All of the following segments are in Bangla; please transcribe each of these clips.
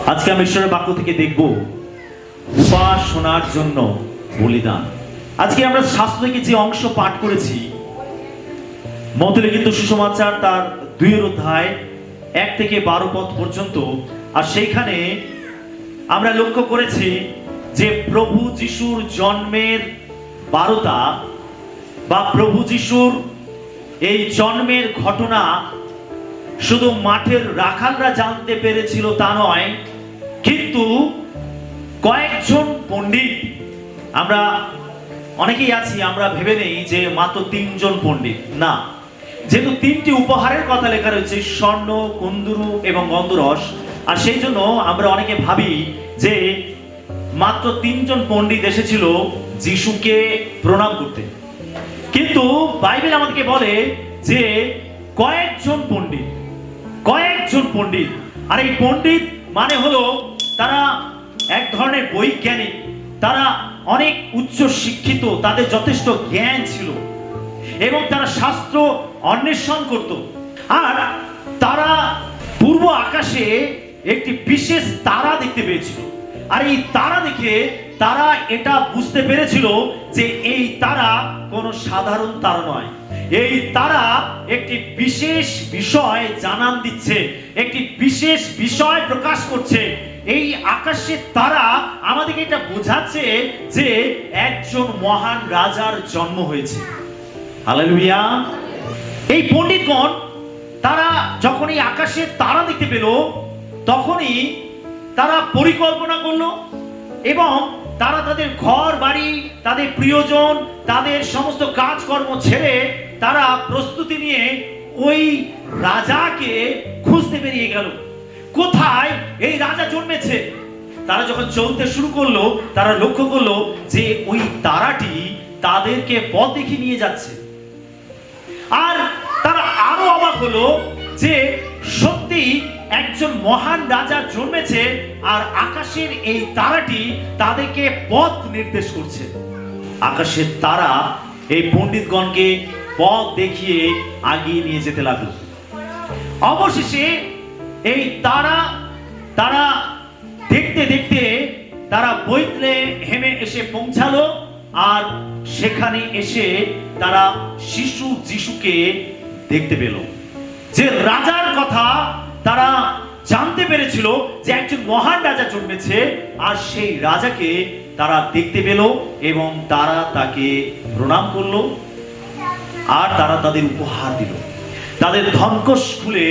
আজকে আমি ঈশ্বরের বাক্য থেকে দেখব উপাসনার জন্য বলিদান। আজকে আমরা শাস্ত্র থেকে যে অংশ পাঠ করেছি, মথে লিখিত সুসমাচার তার 2 অধ্যায় 1 থেকে 12 পদ পর্যন্ত, আর সেইখানে আমরা লক্ষ্য করেছি যে প্রভু যিশুর জন্মের বারতা বা প্রভু যিশুর এই জন্মের ঘটনা শুধু মাঠের রাখালরা জানতে পেরেছিল তা নয়, কিন্তু কয়েকজন পণ্ডিত, আমরা অনেকেই আছি আমরা ভেবে নেই যে মাত্র 3 জন পণ্ডিত, না, যেহেতু 3টি উপহারের কথা লেখা রয়েছে, স্বর্ণ, কুন্দরু এবং গন্ধরস, আর সেই জন্য আমরা অনেকে ভাবি যে মাত্র 3 জন পণ্ডিত এসেছিল যিশুকে প্রণাম করতে, কিন্তু বাইবেল আমাদেরকে বলে যে কয়েকজন পণ্ডিত। আর এই পণ্ডিত মানে হলো তারা এক ধরনের বৈজ্ঞানিক, তারা অনেক উচ্চ শিক্ষিত, তাদের যথেষ্ট জ্ঞান ছিল এবং তারা শাস্ত্র অন্বেষণ করত। আর তারা পূর্ব আকাশে একটি বিশেষ তারা দেখতে পেয়েছিল, আর এই তারা দেখে তারা এটা বুঝতে পেরেছিল যে এই তারা কোনো সাধারণ তারা নয়, এই তারা একটি বিশেষ বিষয় জানান দিচ্ছে, একটি বিশেষ বিষয় প্রকাশ করছে। এই আকাশের তারা আমাদেরকে এটা বোঝাচ্ছে যে একজন মহান রাজার জন্ম হয়েছে। হালেলুয়া। এই পণ্ডিতগণ তারা যখন এই আকাশের তারা দেখতে পেল, তখনই তারা পরিকল্পনা করলো এবং তারা তাদের ঘর বাড়ি, তাদের প্রিয়জন, তাদের সমস্ত কাজকর্ম ছেড়ে তারা প্রস্তুতি নিয়ে ওই রাজাকে খুঁজতে বেরিয়ে গেল। কোথায় এই রাজা জন্মেছে? তারা যখন চলতে শুরু করলো, তারা লক্ষ্য করলো যে ওই তারাটি তাদেরকে পথ দেখিয়ে নিয়ে যাচ্ছে। আর তারা আরো অবাক হলো যে সত্যি একজন মহান রাজা জন্মেছে, আর আকাশের এই তারাটি তাদেরকে পথ নির্দেশ করছে। আকাশের তারা এই পণ্ডিতগণকে পথ দেখিয়ে আগিয়ে নিয়ে যেতে লাগলো। অবশেষে এই তারা দেখতে দেখতে তারা বেথলেহেমে এসে পৌঁছালো, আর সেখানে এসে তারা শিশু যিশুকে দেখতে পেল। যে রাজার কথা তারা জানতে পেরেছিল যে একজন মহান রাজা জন্মেছে, আর সেই রাজাকে তারা দেখতে পেল এবং তারা তাকে প্রণাম করলো, আর তারা তাদের উপহার দিল। তাদের ধনকোষ খুলে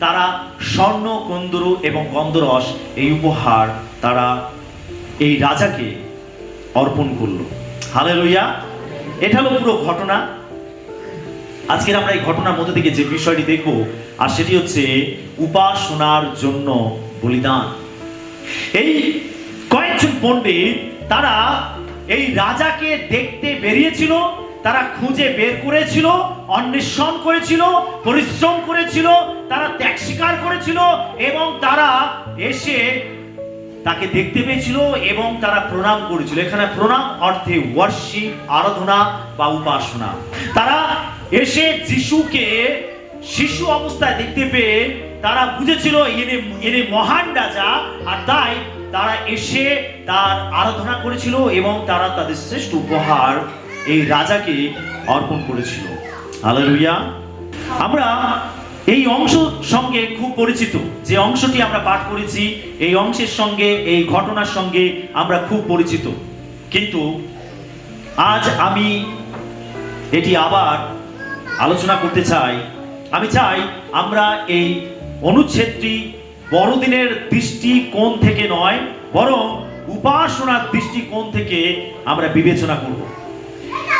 তারা স্বর্ণ, কুন্দরু এবং গন্ধরস এই উপহার তারা এই রাজাকে অর্পণ করলো। হালেলুয়া। এটা হলো পুরো ঘটনা। আজকে আমরা এই ঘটনার মধ্যে থেকে যে বিষয়টি দেখব, আর সেটি হচ্ছে উপাসনার জন্য বলিদান। এই কয়েকজন পণ্ডিত তারা এই রাজাকে দেখতে বেরিয়েছিল, তারা খুঁজে বের করেছিল, অন্বেষণ করেছিল, পরিশ্রম করেছিল, তারা ত্যাগ স্বীকার করেছিল এবং তারা এসে তাকে দেখতে পেয়েছিল এবং তারা প্রণাম করেছিল। এখানে প্রণাম অর্থে ওয়ার্শিপ, আরাধনা বা উপাসনা। তারা এসে যিশুকে শিশু অবস্থায় দেখতে পেয়ে তারা বুঝেছিল ইনি মহান রাজা, আর তাই তারা এসে তার আরাধনা করেছিল এবং তারা তাদের শ্রেষ্ঠ উপহার এই রাজাকে অর্পণ করেছিল। হালেলুয়া। আমরা এই অংশ সঙ্গে খুব পরিচিত, যে অংশটি আমরা পাঠ করেছি এই অংশের সঙ্গে, এই ঘটনার সঙ্গে আমরা খুব পরিচিত, কিন্তু আজ আমি এটি আবার আলোচনা করতে চাই। আমি চাই আমরা এই অনুচ্ছেদটি বড়দিনের দৃষ্টিকোণ থেকে নয়, বরং উপাসনার দৃষ্টিকোণ থেকে আমরা বিবেচনা করব।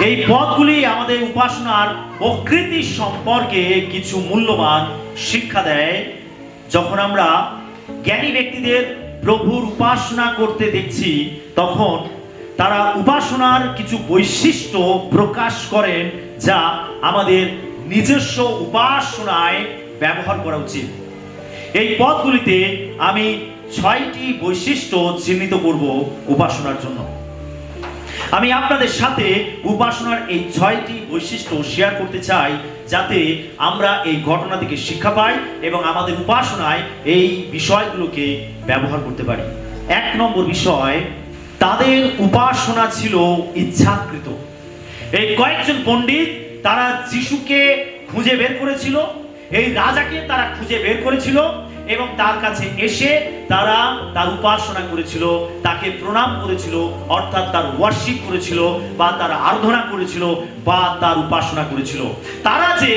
এই পদগুলি আমাদের উপাসনার প্রকৃতি সম্পর্কে কিছু মূল্যবান শিক্ষা দেয়। যখন আমরা জ্ঞানী ব্যক্তিদের প্রভুর উপাসনা করতে দেখছি, তখন তারা উপাসনার কিছু বৈশিষ্ট্য প্রকাশ করেন যা আমাদের নিজস্ব উপাসনায় ব্যবহার করা উচিত। এই পদগুলিতে আমি 6টি বৈশিষ্ট্য চিহ্নিত করব উপাসনার জন্য। আমি আপনাদের সাথে উপাসনার এই 6টি বৈশিষ্ট্য শেয়ার করতে চাই, যাতে আমরা এই ঘটনা থেকে শিক্ষা পাই এবং আমাদের উপাসনায় এই বিষয়গুলোকে ব্যবহার করতে পারি। 1 নম্বর বিষয়, তাদের উপাসনা ছিল ইচ্ছাকৃত। এই কয়েকজন পণ্ডিত তারা যিশুকে খুঁজে বের করেছিল, এই রাজাকে তারা খুঁজে বের করেছিল এবং তার কাছে এসে তারা তার উপাসনা করেছিল, তাকে প্রণাম করেছিল, অর্থাৎ তার ওয়ার্শিপ করেছিল বা তার আরাধনা করেছিল বা তার উপাসনা করেছিল। তারা যে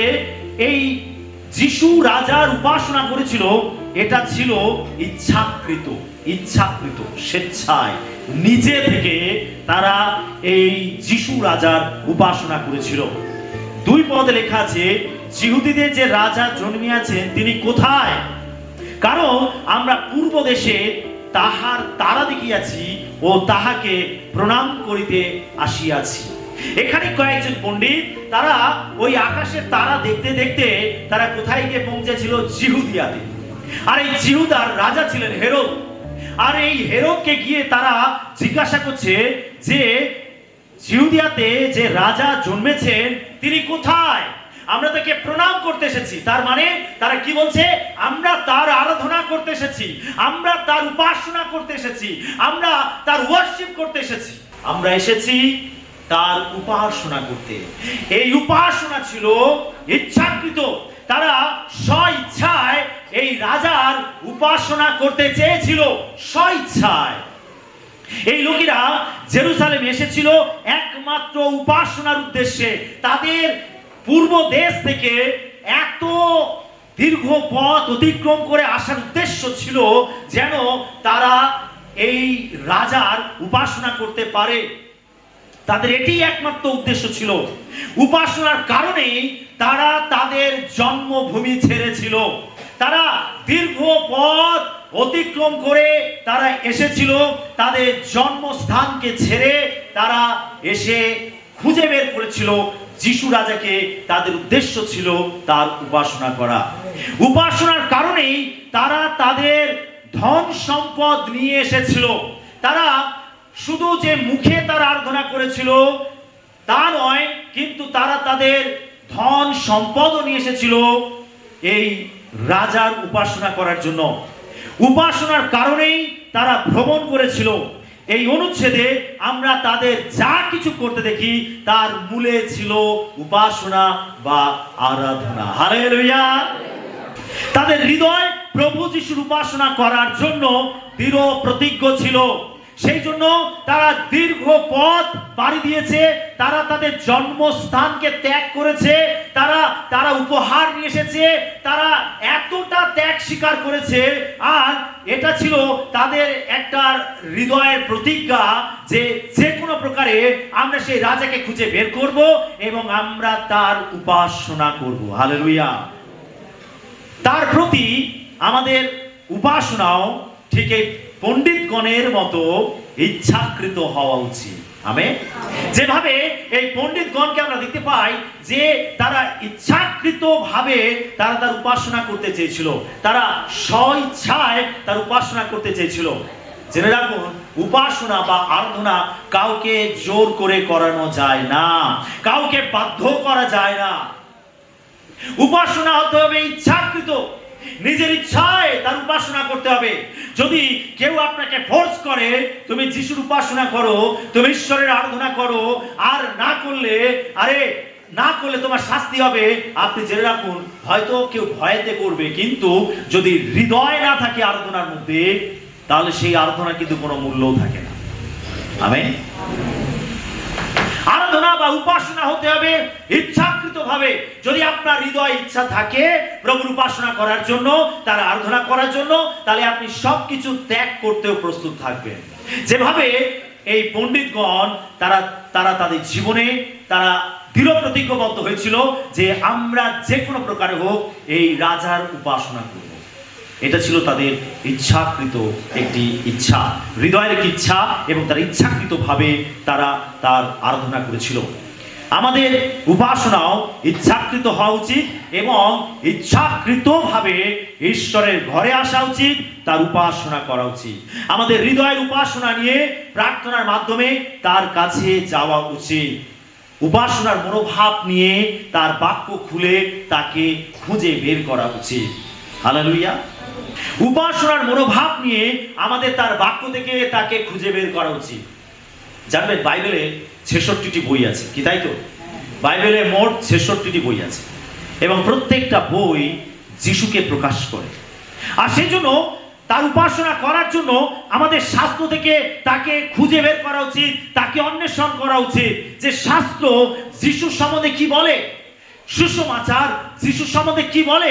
এই যিশু রাজার উপাসনা করেছিল এটা ছিল ইচ্ছাকৃত, স্বেচ্ছায় নিজে থেকে তারা এই যিশু রাজার উপাসনা করেছিল। 2 পদে লেখা আছে, যিহুদীদের যে রাজা জন্মিয়াছেন তিনি কোথায়? কারণ আমরা পূর্ব দেশে তাহার তারা দেখিয়াছি ও তাহাকে প্রণাম করিতে আসিয়াছি। এখানে কয়েকজন পণ্ডিত তারা ওই আকাশের তারা দেখতে দেখতে তারা কোথায় গিয়ে পৌঁছেছিল? জিহুদিয়াতে। আর এই জিহুদার রাজা ছিলেন হেরোদ। আর এই হেরোদকে গিয়ে তারা জিজ্ঞাসা করছে যে জিহুদিয়াতে যে রাজা জন্মেছেন তিনি কোথায়? আমরা তাকে প্রণাম করতে এসেছি। তার মানে তারা কি বলছে? আমরা তার আরাধনা করতে এসেছি, আমরা তার উপাসনা করতে এসেছি, আমরা তার ওয়ার্শিপ করতে এসেছি, আমরা এসেছি তার উপাসনা করতে। এই উপাসনা ছিল ইচ্ছাকৃত। তারা স্বইচ্ছায় এই রাজার উপাসনা করতে চেয়েছিল, স্বইচ্ছায়। এই লোকেরা জেরুজালেমে এসেছিল একমাত্র উপাসনার উদ্দেশ্যে। তাদের পূর্ব দেশ থেকে এত দীর্ঘ পথ অতিক্রম করে আসার উদ্দেশ্য ছিল যেন তারা এই রাজার উপাসনা করতে পারে। তাদের এটি একমাত্র উদ্দেশ্য ছিল। উপাসনার কারণেই তারা তাদের জন্মভূমি ছেড়েছিল। তারা দীর্ঘ পথ অতিক্রম করে তারা এসেছিল তাদের জন্মস্থানকে ছেড়ে। তারা এসে খুঁজে বের করেছিল যিশু রাজাকে। তাদের উদ্দেশ্য ছিল তার উপাসনা করা। উপাসনার কারণেই তারা তাদের ধন সম্পদ নিয়ে এসেছিল। তারা শুধু যে মুখে তার আরাধনা করেছিল তা নয়, কিন্তু তারা তাদের ধন সম্পদও নিয়ে এসেছিল এই রাজার উপাসনা করার জন্য। উপাসনার কারণেই তারা ভ্রমণ করেছিল। এই অনুচ্ছেদে আমরা তাদের যা কিছু করতে দেখি তার মূলে ছিল উপাসনা বা আরাধনা। হালেলুয়া। তাদের হৃদয় প্রভু যিশুর উপাসনা করার জন্য দৃঢ় প্রতিজ্ঞ ছিল। সেই জন্য তারা দীর্ঘ পথ পাড়ি দিয়েছে। তারা তাদের জন্মস্থানকে ত্যাগ করেছে। তারা উপহার নিয়ে এসেছে। তারা এতটা ত্যাগ স্বীকার করেছে। আর এটা ছিল তাদের একটা হৃদয়ের প্রতিজ্ঞা যে যে কোনো প্রকারে আমরা সেই রাজাকে খুঁজে বের করব এবং আমরা তার উপাসনা করব। হালেলুয়া। তার প্রতি আমাদের উপাসনাও ঠিক এই পণ্ডিতগণের মতো ইচ্ছাকৃত হওয়া উচিত। আমেন। যেভাবে এই পণ্ডিতগণকে আমরা দেখতে পাই যে তারা ইচ্ছাকৃত ভাবে তারা তার উপাসনা করতে চেয়েছিল। তারা স্বইচ্ছায় তার উপাসনা করতে চেয়েছিল। জেনে রাখুন, উপাসনা বা আরাধনা কাউকে জোর করে করানো যায় না, কাউকে বাধ্য করা যায় না। উপাসনা হতে হবে ইচ্ছাকৃত। নিজের ইচ্ছায় তার উপাসনা করতে হবে। যদি কেউ আপনাকে ফোর্স করে তুমি যিশুর উপাসনা করো, তুমি ঈশ্বরের আরাধনা করো, আর না করলে তোমার শাস্তি হবে, আপনি জেনে রাখুন হয়তো কেউ ভয়েতে করবে, কিন্তু যদি হৃদয় না থাকে আরাধনার মধ্যে তাহলে সেই আরাধনা কিন্তু কোনো মূল্যও থাকে না। আমেন। আরাধনা বা উপাসনা হতে হবে ইচ্ছাকৃত ভাবে। যদি আপনার হৃদয়ে ইচ্ছা থাকে প্রভুর উপাসনা করার জন্য, তার আরাধনা করার জন্য, তাহলে আপনি সবকিছু ত্যাগ করতেও প্রস্তুত থাকবেন। যেভাবে এই পণ্ডিতগণ তারা তাদের জীবনে তারা দৃঢ় প্রতিজ্ঞবদ্ধ হয়েছিল যে আমরা যে কোনো প্রকারে হোক এই রাজার উপাসনা করব। এটা ছিল তাদের ইচ্ছাকৃত একটি ইচ্ছা, হৃদয়ের একটি ইচ্ছা, এবং তারা ইচ্ছাকৃত ভাবে তারা তার আরাধনা করেছিল। আমাদের উপাসনাও ইচ্ছাকৃত হওয়া উচিত এবং ইচ্ছাকৃত ভাবে ঈশ্বরের ঘরে আসা উচিত, তার উপাসনা করা উচিত। আমাদের হৃদয়ের উপাসনা নিয়ে প্রার্থনার মাধ্যমে তার কাছে যাওয়া উচিত। উপাসনার মনোভাব নিয়ে তার বাক্য খুলে তাকে খুঁজে বের করা উচিত। হালেলুয়া। উপাসনার মনোভাব নিয়ে আমাদের তার বাক্য থেকে তাকে খুঁজে বের করা উচিত। জানবেন বাইবেলে 66টি বই আছে, কি তাই তো? বাইবেলে মোট 66টি বই আছে এবং প্রত্যেকটা বই যিশুকে প্রকাশ করে। আর সেই জন্য তার উপাসনা করার জন্য আমাদের শাস্ত্র থেকে তাকে খুঁজে বের করা উচিত, তাকে অন্বেষণ করা উচিত যে শাস্ত্র যিশুর সম্বন্ধে কি বলে, সুসমাচার যিশুর সম্বন্ধে কি বলে,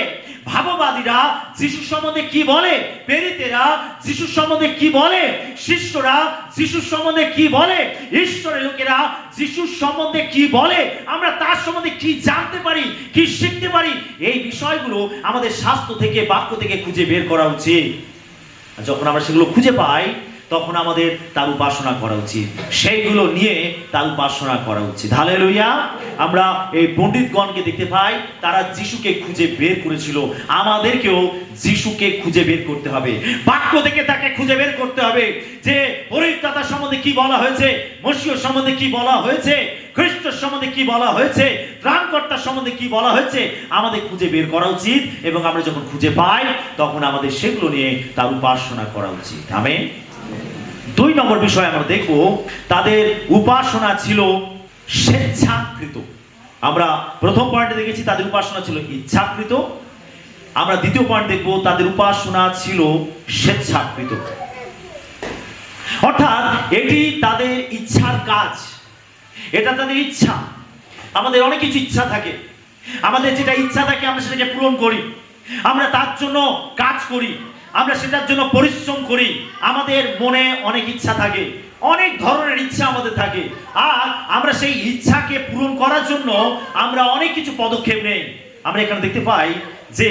ভাববাদীরা যিশুর সম্বন্ধে কি বলে, প্রেরিতেরা যিশুর সম্বন্ধে কি বলে, শিষ্যরা যিশুর সম্বন্ধে কি বলে, ঈশ্বরের লোকেরা যিশুর সম্বন্ধে কি বলে, আমরা তার সম্বন্ধে কি জানতে পারি, কি শিখতে পারি, এই বিষয়গুলো আমাদের শাস্ত্র থেকে বাক্য থেকে খুঁজে বের করা উচিত। যখন আমরা সেগুলো খুঁজে পাই তখন আমাদের তার উপাসনা করা উচিত, সেইগুলো নিয়ে তার উপাসনা করা উচিত। হালেলুয়া। আমরা এই পণ্ডিতগণকে দেখতে পাই তারা যিশুকে খুঁজে বের করেছিল, আমাদেরকেও যিশুকে খুঁজে বের করতে হবে, বাক্য থেকে তাকে খুঁজে বের করতে হবে যে পরিত্রাতা সম্বন্ধে কি বলা হয়েছে, মসিহ সম্বন্ধে কি বলা হয়েছে, খ্রিস্ট সম্বন্ধে কি বলা হয়েছে, ত্রাণকর্তা সম্বন্ধে কি বলা হয়েছে, আমাদের খুঁজে বের করা উচিত। এবং আমরা যখন খুঁজে পাই তখন আমাদের সেগুলো নিয়ে তার উপাসনা করা উচিত। আমেন। 2 নম্বর বিষয় আমরা দেখব, তাদের উপাসনা ছিল স্বেচ্ছাকৃত। আমরা প্রথম পয়েন্টে দেখেছি তাদের উপাসনা ছিল ইচ্ছাকৃত। আমরা দ্বিতীয় পয়েন্ট দেখব তাদের উপাসনা ছিল স্বেচ্ছাকৃত, অর্থাৎ এটি তাদের ইচ্ছার কাজ, এটা তাদের ইচ্ছা। আমাদের অনেক কিছু ইচ্ছা থাকে, আমাদের যেটা ইচ্ছা থাকে আমরা সেটাকে পূরণ করি, আমরা তার জন্য কাজ করি, আমরা সেটার জন্য পরিশ্রম করি। আমাদের মনে অনেক ইচ্ছা থাকে, অনেক ধরনের ইচ্ছা আমাদের থাকে, আর আমরা সেই ইচ্ছাকে পূরণ করার জন্য আমরা অনেক কিছু পদক্ষেপ নেই। আমরা এখানে দেখতে পাই যে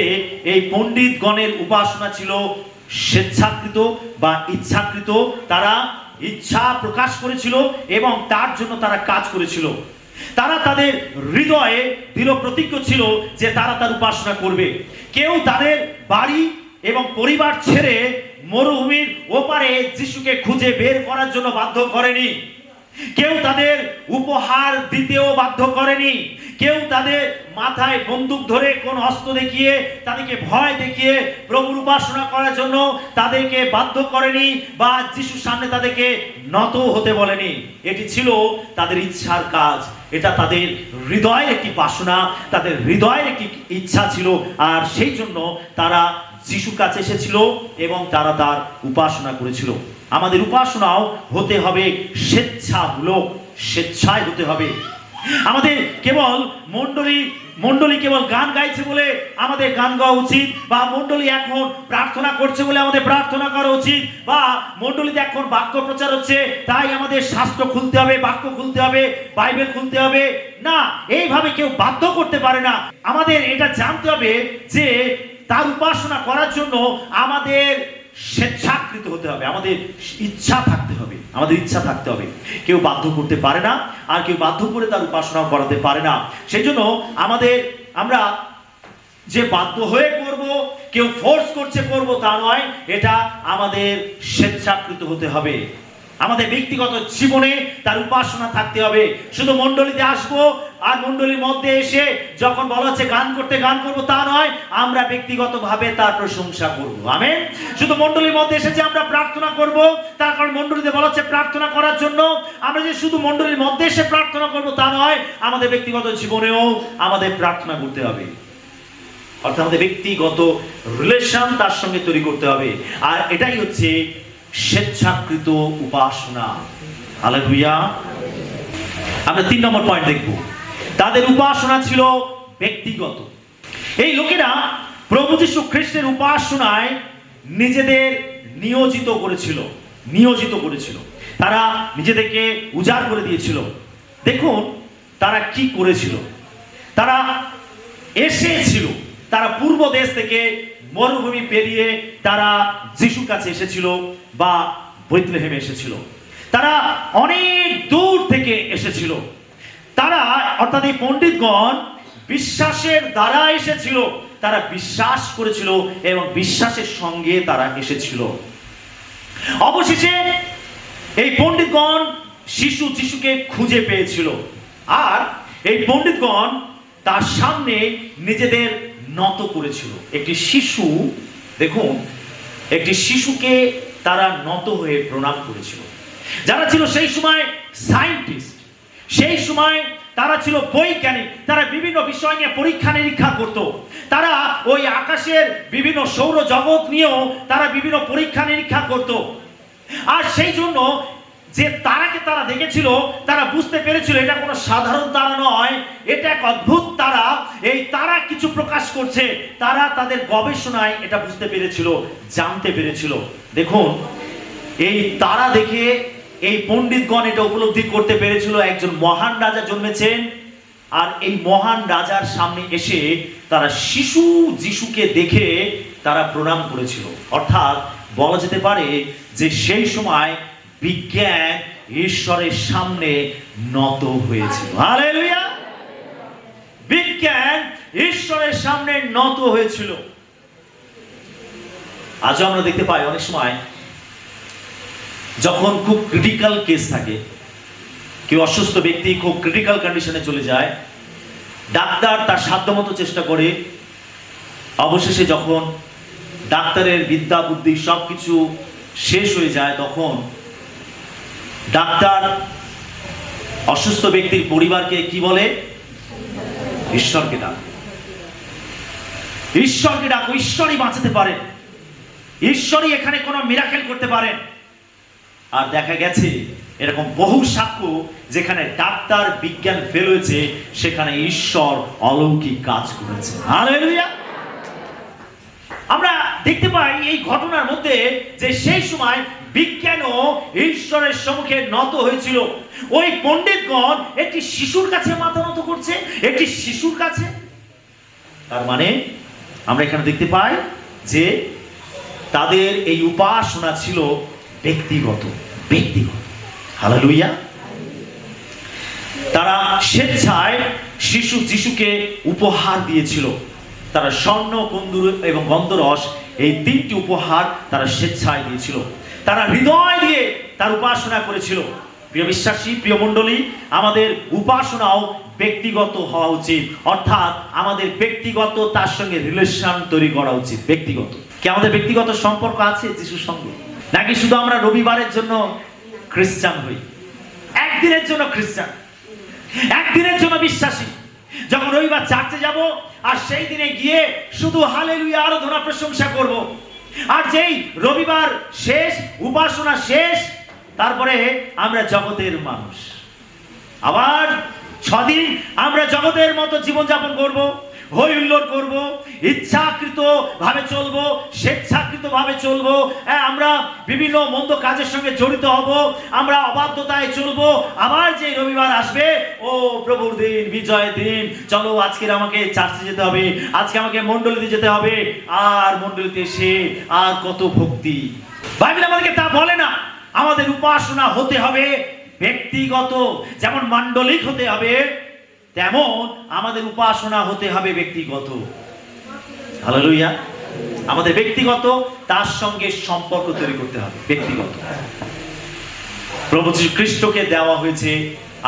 এই পণ্ডিতগণের উপাসনা ছিল স্বেচ্ছাকৃত বা ইচ্ছাকৃত। তারা ইচ্ছা প্রকাশ করেছিল এবং তার জন্য তারা কাজ করেছিল। তারা তাদের হৃদয়ে দৃঢ় প্রতিজ্ঞ ছিল যে তারা তার উপাসনা করবে। কেউ তাদের বাড়ি এবং পরিবার ছেড়ে মরুভূমির ওপারে যিশুকে খুঁজে বের করার জন্য বাধ্য করেনি, কেউ তাদের উপহার দিতেও বাধ্য করেনি, কেউ তাদের মাথায় বন্দুক ধরে কোন অস্ত্র দেখিয়ে তাদেরকে ভয় দেখিয়ে প্রভুর উপাসনা করার জন্য তাদেরকে বাধ্য করেনি বা যিশুর সামনে তাদেরকে নত হতে বলেনি। এটি ছিল তাদের ইচ্ছার কাজ, এটা তাদের হৃদয়ের একটি বাসনা, তাদের হৃদয়ের একটি ইচ্ছা ছিল, আর সেই জন্য তারা যিশুর কাছে এসেছিল এবং তারা তার উপাসনা করেছিল। আমাদের উপাসনাও হতে হবে স্বেচ্ছামূলক, স্বেচ্ছায় হতে হবে। আমাদের কেবল মণ্ডলী কেবল গান গাইছে বলে আমাদের গান গাওয়া উচিত, বা মণ্ডলী এখন প্রার্থনা করছে বলে আমাদের প্রার্থনা করা উচিত, বা মণ্ডলীতে এখন বাক্য প্রচার হচ্ছে তাই আমাদের শাস্ত্র খুলতে হবে, বাক্য খুলতে হবে, বাইবেল খুলতে হবে না। এইভাবে কেউ বাধ্য করতে পারে না। আমাদের এটা জানতে হবে যে তার উপাসনা করার জন্য আমাদের স্বেচ্ছাকৃত হতে হবে, আমাদের ইচ্ছা থাকতে হবে, আমাদের ইচ্ছা থাকতে হবে। কেউ বাধ্য করতে পারে না, আর কেউ বাধ্য করে তার উপাসনা করাতে পারে না। সেই জন্য আমরা যে বাধ্য হয়ে করব, কেউ ফোর্স করছে করব তা নয়, এটা আমাদের স্বেচ্ছাকৃত হতে হবে। আমাদের ব্যক্তিগত জীবনে তার উপাসনা থাকতে হবে। শুধু মণ্ডলীতে আসবো আর মণ্ডলীর মধ্যে এসে যখন বলা হচ্ছে গান করতে গান করবো তা নয়, আমরা ব্যক্তিগতভাবে তার প্রশংসা করবো। আমেন। শুধু মণ্ডলীর মধ্যে এসে যে আমরা প্রার্থনা করবো, তার কারণ মণ্ডলীতে বলা হচ্ছে প্রার্থনা করার জন্য, আমরা যে শুধু মণ্ডলীর মধ্যে এসে প্রার্থনা করবো তা নয়, আমাদের ব্যক্তিগত জীবনেও আমাদের প্রার্থনা করতে হবে। অর্থাৎ আমাদের ব্যক্তিগত রিলেশন তার সঙ্গে তৈরি করতে হবে, আর এটাই হচ্ছে স্বেচ্ছাকৃত উপাসনা। হালেলুয়া। আমরা 3 নম্বর পয়েন্ট দেখব, তাদের উপাসনা ছিল ব্যক্তিগত। এই লোকেরা প্রভু যীশু খ্রিস্টের উপাসনায় নিজেদের নিয়োজিত করেছিল, তারা নিজেদেরকে উজাড় করে দিয়েছিল। দেখুন তারা কি করেছিল, তারা এসেছিল, তারা পূর্ব দেশ থেকে মরুভূমি পেরিয়ে তারা যিশুর কাছে এসেছিল বা বেথলেহেমে এসেছিল। তারা অনেক দূর থেকে এসেছিল। তারা অর্থাৎ এই পণ্ডিতগণ বিশ্বাসের দ্বারা এসেছিল, তারা বিশ্বাস করেছিল এবং বিশ্বাসের সঙ্গে তারা এসেছিল। অবশেষে এই পণ্ডিতগণ যিশুকে খুঁজে পেয়েছিল। আর এই পণ্ডিতগণ তার সামনে নিজেদের নত করেছিল। একটি শিশু, দেখুন, একটি শিশুকে তারা নত হয়ে প্রণাম করেছিল। যারা ছিল সেই সময় সায়েন্টিস্ট, সেই সময় তারা ছিল বৈজ্ঞানিক, তারা বিভিন্ন বিষয় নিয়ে পরীক্ষা নিরীক্ষা করত। তারা ওই আকাশের বিভিন্ন সৌরজগৎ নিয়েও তারা বিভিন্ন পরীক্ষা নিরীক্ষা করত। আর সেই জন্য যে তারাকে তারা দেখেছিল, তারা বুঝতে পেরেছিল এটা কোনো সাধারণ তারা নয়, এটা এক অদ্ভুত তারা। এই তারা কিছু প্রকাশ করছে। তারা তাদের গবেষণায় এটা বুঝতে পেরেছিল, জানতে পেরেছিল। দেখুন, এই তারা দেখে এই পণ্ডিতগণ এটা উপলব্ধি করতে পেরেছিল একজন মহান রাজা জন্মেছেন। আর এই মহান রাজার সামনে এসে তারা শিশু যিশুকে দেখে তারা প্রণাম করেছিল। অর্থাৎ বলা যেতে পারে যে সেই সময় বিজ্ঞান ঈশ্বরের সামনে নত হয়েছিল। হালেলুয়া! বিজ্ঞান ঈশ্বরের সামনে নত হয়েছিল। আজও আমরা দেখতে পাই অনেক সময় যখন খুব ক্রিটিক্যাল কেস থাকে, কেউ অসুস্থ ব্যক্তি খুব ক্রিটিক্যাল কন্ডিশনে চলে যায়, ডাক্তার তার সাধ্যমতো চেষ্টা করে, অবশেষে যখন ডাক্তারের বিদ্যা বুদ্ধি সবকিছু শেষ হয়ে যায়, তখন ডাক্তার অসুস্থ ব্যক্তির পরিবারকে কি বলে? ঈশ্বরকে ডাকো, ঈশ্বরকে ডাকো, ঈশ্বরই বাঁচাতে পারে, ঈশ্বরই এখানে কোনো মিরাকেল করতে পারেন। আর দেখা গেছে এরকম বহু সাক্ষ্য, যেখানে ডাক্তার বিজ্ঞান ফেল হয়েছে, সেখানে ঈশ্বর অলৌকিক কাজ করেছে। হালেলুয়া! আমরা দেখতে পাই এই ঘটনার মধ্যে যে সেই সময় বিজ্ঞানও ঈশ্বরের সম্মুখে নত হয়েছিল। ওই পণ্ডিতগণ একটি শিশুর কাছে মাথা নত করছে, একটি শিশুর কাছে। তার মানে আমরা এখানে দেখতে পাই যে তাদের এই উপাসনা ছিল ব্যক্তিগত। হালেলুয়া! তারা স্বেচ্ছায় শিশু যিশুকে উপহার দিয়েছিল। তারা স্বর্ণ, কন্দুর এবং গন্ধরস, এই তিনটি উপহার তারা স্বেচ্ছায় দিয়েছিল। তারা হৃদয় দিয়ে তার উপাসনা করেছিল। প্রিয় বিশ্বাসী, প্রিয় মণ্ডলী, আমাদের উপাসনাও ব্যক্তিগত হওয়া উচিত। অর্থাৎ আমাদের ব্যক্তিগত তার সঙ্গে রিলেশন তৈরি করা উচিত। ব্যক্তিগত কি আমাদের ব্যক্তিগত সম্পর্ক আছে যিশুর সঙ্গে? নাকি শুধু আমরা রবিবারের জন্য খ্রিস্টান হই, একদিনের জন্য খ্রিস্টান, একদিনের জন্য বিশ্বাসী? যখন রবিবার চার্চে যাব আর সেই দিনে গিয়ে শুধু হালেলুয়া আরাধনা প্রশংসা করব, আর যেই রবিবার শেষ, উপাসনা শেষ, তারপরে আমরা জগতের মানুষ, আবার 6 দিন আমরা জগতের মতো জীবনযাপন করব, হই হুল্লোড় করব, ইচ্ছাকৃত ভাবে চলবো, স্বেচ্ছাকৃত ভাবে চলবো, আমরা বিভিন্ন মন্দ কাজের সঙ্গে জড়িত হব, আমরা অবাধ্যতায় চলবো। আবার যে রবিবার আসবে, ও প্রভুর দিন, বিজয় দিন, চলো আজকের আমাকে চার্চে যেতে হবে, আজকে আমাকে মণ্ডলীতে যেতে হবে। আর মণ্ডলীতে এসে আর কত ভক্তি! বাইবেল আমাদেরকে তা বলে না। আমাদের উপাসনা হতে হবে ব্যক্তিগত। যেমন মান্ডলিক হতে হবে, তেমন আমাদের উপাসনা হতে হবে ব্যক্তিগত। হালেলুয়া! আমাদের ব্যক্তিগত, তার সঙ্গে সম্পর্ক তৈরি করতে হবে ব্যক্তিগত। প্রভু যীশু খ্রিস্টকে দেওয়া হয়েছে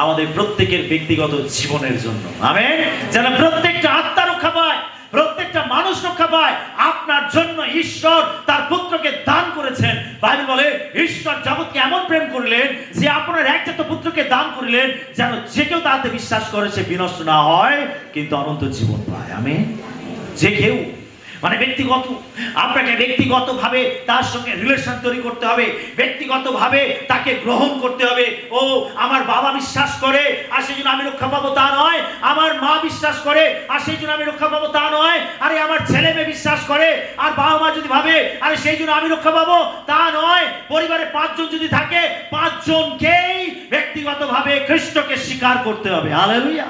আমাদের প্রত্যেকের ব্যক্তিগত জীবনের জন্য। আমেন। যেন প্রত্যেকটা আত্মা রক্ষা পায়, প্রত্যেকটা মানুষ রক্ষা পায়। আপনার জন্য ঈশ্বর তার পুত্রকে দান করেছেন। বাইবেল বলে ঈশ্বর জগৎকে এমন প্রেম করলেন যে আপনার একজাত পুত্রকে দান করলেন, যেন যে কেউ তাতে বিশ্বাস করে সে বিনষ্ট না হয়, কিন্তু অনন্ত জীবন পায়। আমেন। যে কেউ, মানে ব্যক্তিগত, আপনাকে ব্যক্তিগতভাবে তার সঙ্গে রিলেশন তৈরি করতে হবে, ব্যক্তিগতভাবে তাকে গ্রহণ করতে হবে। ও আমার বাবা বিশ্বাস করে আর সেই জন্য আমি রক্ষা পাবো তা নয়, আমার মা বিশ্বাস করে আর সেই জন্য আমি রক্ষা পাবো তা নয়, আরে আমার ছেলে মেয়ে বিশ্বাস করে আর বাবা মা যদি ভাবে আরে সেই জন্য আমি রক্ষা পাবো তা নয়। পরিবারে 5 জন যদি থাকে, 5 জনকেই ব্যক্তিগতভাবে খ্রিস্টকে স্বীকার করতে হবে। হালেলুয়া!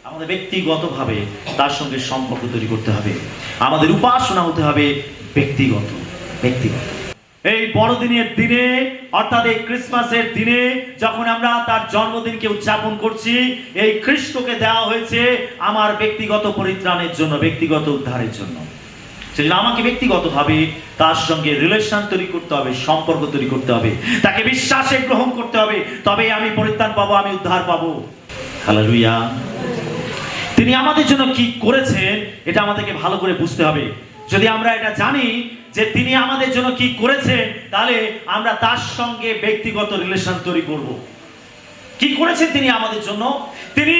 আমাদের ব্যক্তিগতভাবে তার সঙ্গে সম্পর্ক তৈরি করতে হবে। আমাদের উপাসনা হতে হবে ব্যক্তিগত। এই বড়দিনের দিনে, অর্থাৎ এই ক্রিসমাসের দিনে, যখন আমরা তার জন্মদিনকে উদযাপন করছি, এই খ্রিস্টকে দেওয়া হয়েছে আমার ব্যক্তিগত পরিত্রাণের জন্য, ব্যক্তিগত উদ্ধারের জন্য। সেজন্য আমাকে ব্যক্তিগতভাবে তার সঙ্গে রিলেশন তৈরি করতে হবে, সম্পর্ক তৈরি করতে হবে, তাকে বিশ্বাসে গ্রহণ করতে হবে, তবেই আমি পরিত্রাণ পাবো, আমি উদ্ধার পাবো। হালেলুয়া। তিনি আমাদের জন্য কি করেছেন এটা আমাদেরকে ভালো করে বুঝতে হবে। যদি আমরা এটা জানি যে তিনি আমাদের জন্য কি করেছেন, তাহলে আমরা তার সঙ্গে ব্যক্তিগত রিলেশন তৈরি করব। কি করেছেন তিনি আমাদের জন্য? তিনি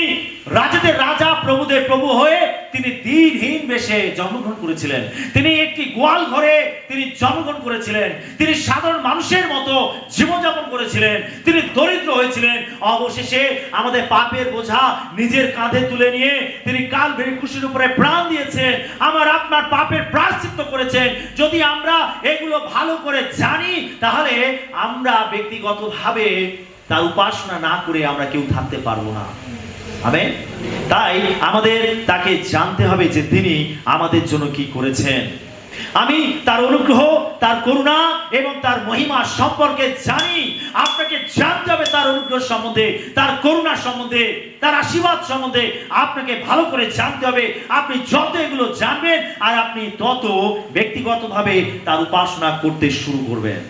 রাজাদের রাজা প্রভুদের প্রভু হয়ে তিনি দিনহীন বেশে জন্মগ্রহণ করেছিলেন। তিনি একটি গোয়াল ঘরে তিনি জন্মগ্রহণ করেছিলেন। তিনি সাধারণ মানুষের মতো জীবনযাপন করেছিলেন। তিনি দরিদ্র হয়েছিলেন। অবশেষে আমাদের পাপের বোঝা নিজের কাঁধে তুলে নিয়ে তিনি কালভারি ক্রুশের উপরে প্রাণ দিয়েছেন, আমার আপনার পাপের প্রায়শ্চিত্ত করেছেন। যদি আমরা এগুলো ভালো করে জানি, তাহলে আমরা ব্যক্তিগতভাবে তার উপাসনা না করে আমরা কেউ থাকতে পারবো না। আমেন। তাই আমাদের তাকে জানতে হবে যে তিনি আমাদের জন্য কি করেছেন। আমি তার অনুগ্রহ, তার করুণা এবং তার মহিমা সম্পর্কে জানি। আপনাকে জানতে হবে তার অনুগ্রহ সম্বন্ধে, তার করুণা সম্বন্ধে, তার আশীর্বাদ সম্বন্ধে আপনাকে ভালো করে জানতে হবে। আপনি যত এগুলো জানবেন আর আপনি তত ব্যক্তিগতভাবে তার উপাসনা করতে শুরু করবেন।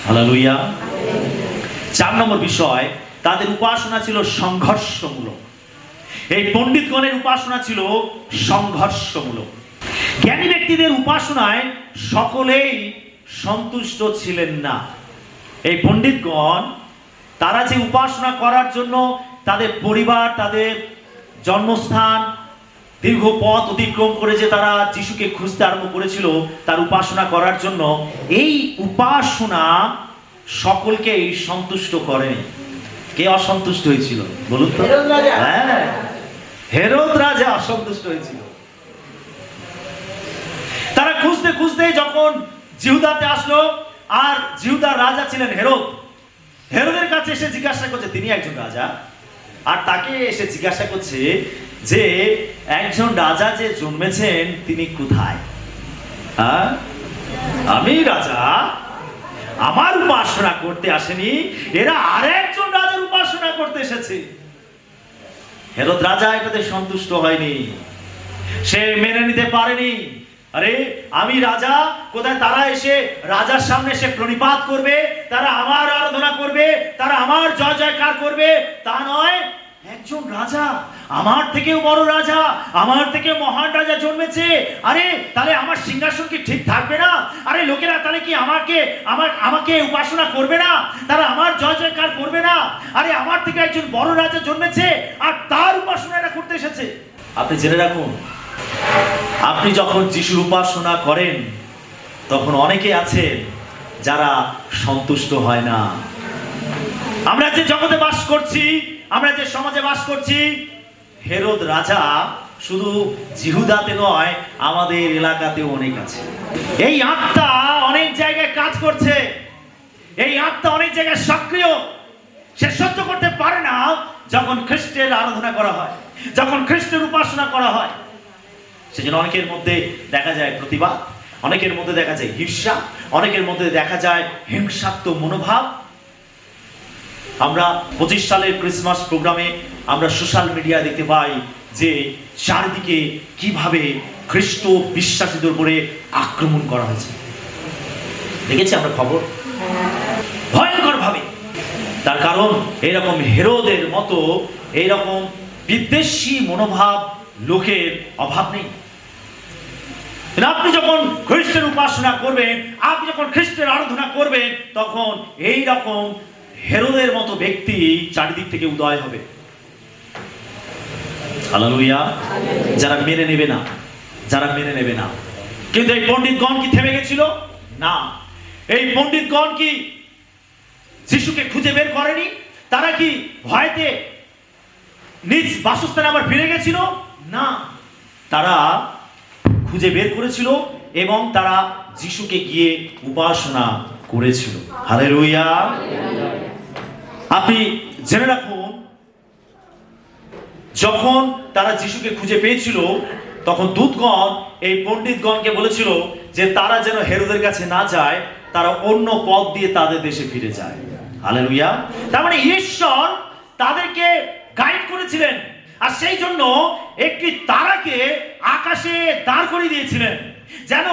হালেলুয়া। 4 নম্বর বিষয়, তাদের উপাসনা ছিল সংঘর্ষমূলক। এই পণ্ডিতগণের উপাসনা ছিল সংঘর্ষমূলক। জ্ঞানী ব্যক্তিদের উপাসনায় সকলেই সন্তুষ্ট ছিলেন না। এই পণ্ডিতগণ তারা যে উপাসনা করার জন্য তাদের পরিবার, তাদের জন্মস্থান দীর্ঘ পথ অতিক্রম করে যে তারা যিশুকে খুঁজতে আরম্ভ করেছিল তার উপাসনা করার জন্য, এই উপাসনা সকলকেই সন্তুষ্ট করেনি। কে অসন্তুষ্ট হয়েছিল বলুন তো? হ্যাঁ, হেরোদ রাজা অসন্তুষ্ট হয়েছিল। তারা খুঁজতে খুঁজতে যখন জিহুদাতে আসলো, আর জিহুদার রাজা ছিলেন হেরোদ, হেরোদের কাছে এসে জিজ্ঞাসা করছে, তিনি একজন রাজা, আর তাকে এসে জিজ্ঞাসা করছে যে একজন রাজা যে জন্মেছেন তিনি কোথায়? আমি রাজা, আমার উপাসনা করতে আসেনি, এরা আরেকজন রাজার উপাসনা করতে এসেছে। হেরোদ রাজা এটাতে সন্তুষ্ট হয়নি, সে মেনে নিতে পারেনি। আরে আমি রাজা, কোথায় তারা এসে রাজার সামনে এসে প্রণিপাত করবে, তারা আমার আরাধনা করবে, তারা আমার জয় জয়কার করবে, তা নয়। একজন রাজা, আমার থেকেও বড় রাজা, আমার থেকে মহান রাজা জন্মেছে। আরে তাহলে আমার সিংহাসন কি ঠিক থাকবে না? আরে লোকেরা তাহলে কি আমাকে উপাসনা করবে না? তারা আমার জয় জয়কার করবে না? আরে আমার থেকে একজন বড় রাজা জন্মেছে আর তার উপাসনা এরা করতে এসেছে। আপনি জেনে রাখুন, আপনি যখন যিশুর উপাসনা করেন তখন অনেকে আছে যারা সন্তুষ্ট হয় না। আমরা যে জগতে বাস করছি, আমরা যে সমাজে বাস করছি, হেরোদ রাজা শুধু জিহুদাতে নয়, আমাদের এলাকাতেও অনেক আছে। এই আত্মা অনেক জায়গায় কাজ করছে, এই আত্মা অনেক জায়গায় সক্রিয়। সে সহ্য করতে পারে না যখন খ্রিস্টের আরাধনা করা হয়, যখন খ্রিস্টের উপাসনা করা হয়। সেজন্য অনেকের মধ্যে দেখা যায় প্রতিবাদ, অনেকের মধ্যে দেখা যায় ঈর্ষা, অনেকের মধ্যে দেখা যায় হিংসাত্মক মনোভাব। আমরা 25 সালের ক্রিসমাস প্রোগ্রামে আমরা সোশ্যাল মিডিয়া দেখতে পাই যে চারিদিকে কিভাবে খ্রিস্ট বিশ্বাসীদের উপরে আক্রমণ করা হয়েছে। দেখেছি আমরা খবর, ভয়ঙ্কর ভাবে। তার কারণ এইরকম হেরোদের মতো এইরকম বিদ্বেষী মনোভাব লোকের অভাব নেই। আপনি যখন খ্রিস্টের উপাসনা করবেন, আপনি যখন খ্রিস্টের আরাধনা করবেন, তখন এই রকম হেরোদের মতো ব্যক্তি চারিদিক থেকে উদয় হবে। হালেলুয়া। যারা মেনে নেবে না, যারা মেনে নেবে না। কিন্তু এই পণ্ডিতগণ কি থেমে গেছিল? না। এই পণ্ডিতগণ কি যিশুকে খুঁজে বের করেনি? তারা কি ভয়তে নিজ বাসস্থানে আবার ফিরে গেছিল? না, তারা খুঁজে বের করেছিল এবং তারা যিশুকে গিয়ে উপাসনা করেছিল। হালেলুয়া। আপনি জেনে রাখুন, যখন তারা যিশুকে খুঁজে পেয়েছিল তখন দূতগণ এই পণ্ডিতগণকে বলেছিল যে তারা যেন হেরোদের কাছে না যায়, তারা অন্য পথ দিয়ে তাদের দেশে ফিরে যায়। হালেলুয়া। তার মানে ঈশ্বর তাদেরকে গাইড করেছিলেন, আর সেই জন্য একটি তারাকে আকাশে দাঁড় করিয়ে দিয়েছিলেন যেন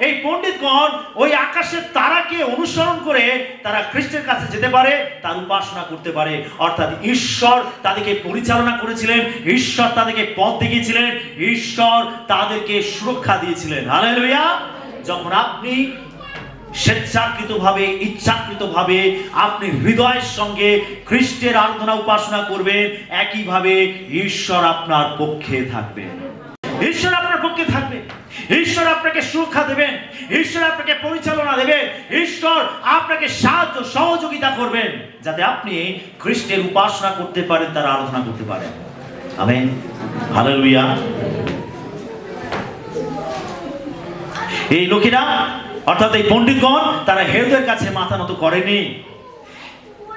এই পণ্ডিতগণ ওই আকাশের তারাকে অনুসরণ করে তারা খ্রিস্টের কাছে যেতে পারে, তার উপাসনা করতে পারে। অর্থাৎ ঈশ্বর তাদেরকে পরিচালনা করেছিলেন, ঈশ্বর তাদেরকে পথ দেখিয়েছিলেন, ঈশ্বর তাদেরকে সুরক্ষা দিয়েছিলেন। হালেলুয়া। যখন আপনি স্বেচ্ছাকৃতভাবে, ইচ্ছাকৃতভাবে আপনি হৃদয়ের সঙ্গে খ্রিস্টের আরাধনা উপাসনা করবেন, একইভাবে ঈশ্বর আপনার পক্ষে থাকবেন। ঈশ্বর আপনার পক্ষে থাকবে, ঈশ্বর আপনাকে সুরক্ষা দেবেন, ঈশ্বর আপনাকে পরিচালনা দেবেন, ঈশ্বর আপনাকে সাহায্য সহযোগিতা করবেন, যাতে আপনি খ্রিস্টের উপাসনা করতে পারেন, তার আরাধনা করতে পারেন। Amen, hallelujah. এই লোকেরা অর্থাৎ এই পণ্ডিতগণ তারা হেরোদের কাছে মাথা নত করেনি।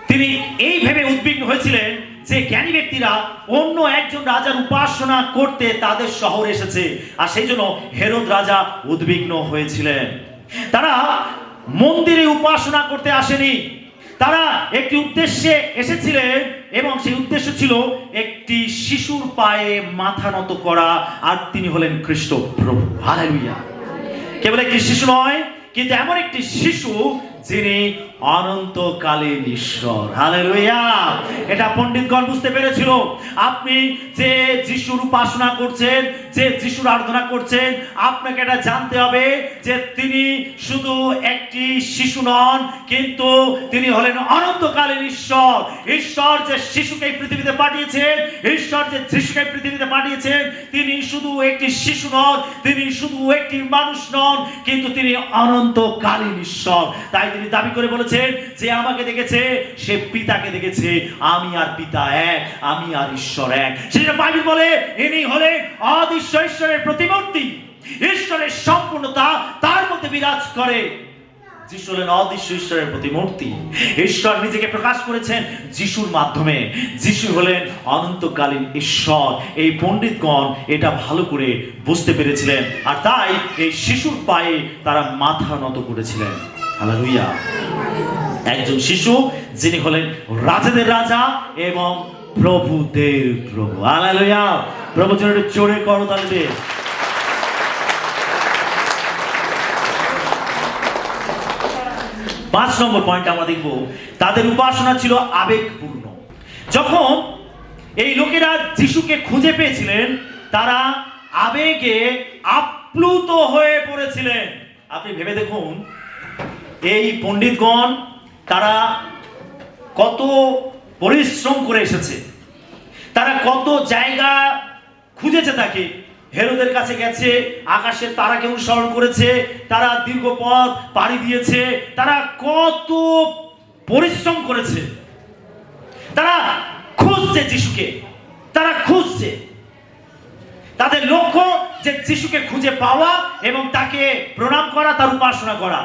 তিনি এই ভেবে উদ্বিগ্ন হয়েছিলেন যে জ্ঞানী ব্যক্তিরা অন্য একজন রাজার উপাসনা করতে তাদের শহরে এসেছে, আর সেই জন্য হেরোদ রাজা উদ্বিগ্ন হয়েছিলেন। তারা মন্দিরে উপাসনা করতে আসেনি, তারা একটি উদ্দেশ্যে এসেছিলেন, এবং সেই উদ্দেশ্য ছিল একটি শিশুর পায়ে মাথা নত করা, আর তিনি হলেন খ্রিস্ট প্রভু। হালেলুয়া। কেবল একটি শিশু নয়, কিন্তু এমন একটি শিশু যিনি অনন্তকালীন ঈশ্বর। হালেলুয়া। এটা পণ্ডিতগণ বুঝতে পেরেছিল। আপনি যে যিশুর উপাসনা করছেন, যে যিশুর আরাধনা করছেন, আপনাকে এটা জানতে হবে যে তিনি শুধু একটি শিশু নন, কিন্তু তিনি হলেন অনন্তকালীন ঈশ্বর। ঈশ্বর যে শিশুকে পৃথিবীতে পাঠিয়েছেন, ঈশ্বর যে যিশুকে পৃথিবীতে পাঠিয়েছেন, তিনি শুধু একটি শিশু নন, তিনি শুধু একটি মানুষ নন, কিন্তু তিনি অনন্তকালীন ঈশ্বর। তাই তিনি দাবি করে বলেছেন, যে আমাকে দেখেছে সে পিতাকে দেখেছে, আমি আর পিতা এক, আমি আর ঈশ্বর এক। সেটা বাইবেল বলে ইনি হলেন অদৃশ্য ঈশ্বরের প্রতিমূর্তি। ঈশ্বরের সম্পূর্ণতা তার মধ্যে বিরাজ করে। যিশু হলেন অদৃশ্য ঈশ্বরের প্রতিমূর্তি। ঈশ্বর নিজেকে প্রকাশ করেছেন যিশুর মাধ্যমে। যিশু হলেন অনন্তকালীন ঈশ্বর। এই পণ্ডিতগণ এটা ভালো করে বুঝতে পেরেছিলেন, আর তাই এই শিশুর পায়ে তারা মাথা নত করেছিলেন। হালেলুয়া। একজন শিশু যিনি হলেন রাজাদের রাজা এবং প্রভুদের প্রভু। হালেলুয়া। প্রভু জন্য জোরে করতালি দে। 5 নম্বর পয়েন্ট আমরা দেখব, তাদের উপাসনা ছিল আবেগপূর্ণ। যখন এই লোকেরা যিশুকে খুঁজে পেয়েছিলেন, তারা আবেগে আপ্লুত হয়ে পড়েছিলেন। আপনি ভেবে দেখুন, এই পণ্ডিতগণ তারা কত পরিশ্রম করে এসেছে, তারা কত জায়গা খুঁজেছে তাকে। হেরোদের কাছে গেছে, আকাশের তারাকে অনুসরণ করেছে, তারা দীর্ঘ পথ পাড়ি দিয়েছে, তারা কত পরিশ্রম করেছে। তারা খুঁজছে যিশুকে, তারা খুঁজছে। তাদের লক্ষ্য যে যিশুকে খুঁজে পাওয়া এবং তাকে প্রণাম করা, তার উপাসনা করা।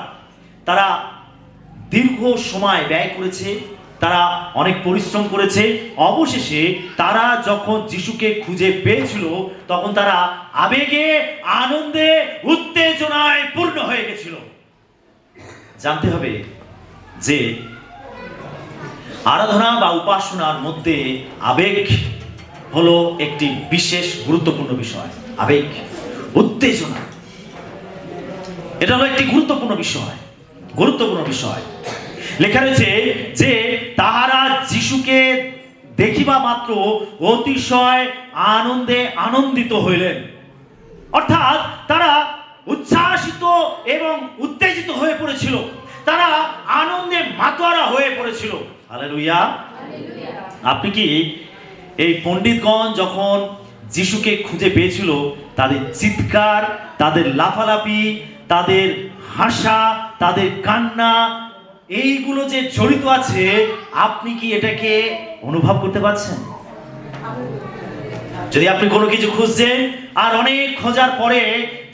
তারা দীর্ঘ সময় ব্যয় করেছে, তারা অনেক পরিশ্রম করেছে। অবশেষে তারা যখন যিশুকে খুঁজে পেয়েছিল, তখন তারা আবেগে, আনন্দে, উত্তেজনায় পূর্ণ হয়ে গেছিল। জানতে হবে যে আরাধনা বা উপাসনার মধ্যে আবেগ হলো একটি বিশেষ গুরুত্বপূর্ণ বিষয়। আবেগ, উত্তেজনা, এটা হলো একটি গুরুত্বপূর্ণ বিষয়। লেখা রয়েছে যে তাহারা যিশুকে দেখিবা মাত্র অতিশয় আনন্দে আনন্দিত হইলেন। অর্থাৎ তারা উচ্ছ্বাসিত এবং উত্তেজিত হয়ে পড়েছিল, তারা আনন্দে মাতোয়ারা হয়ে পড়েছিল। হালেলুয়া। আপনি কি এই পণ্ডিতগণ যখন যিশুকে খুঁজে পেয়েছিল, তাদের চিৎকার, তাদের লাফালাফি, তাদের হাসা, তাদের কান্না, এইগুলো যে জড়িত আছে, আপনি কি এটাকে অনুভব করতে পারছেন? যদি আপনি কোনো কিছু খুঁজছেন আর অনেক খোঁজার পরে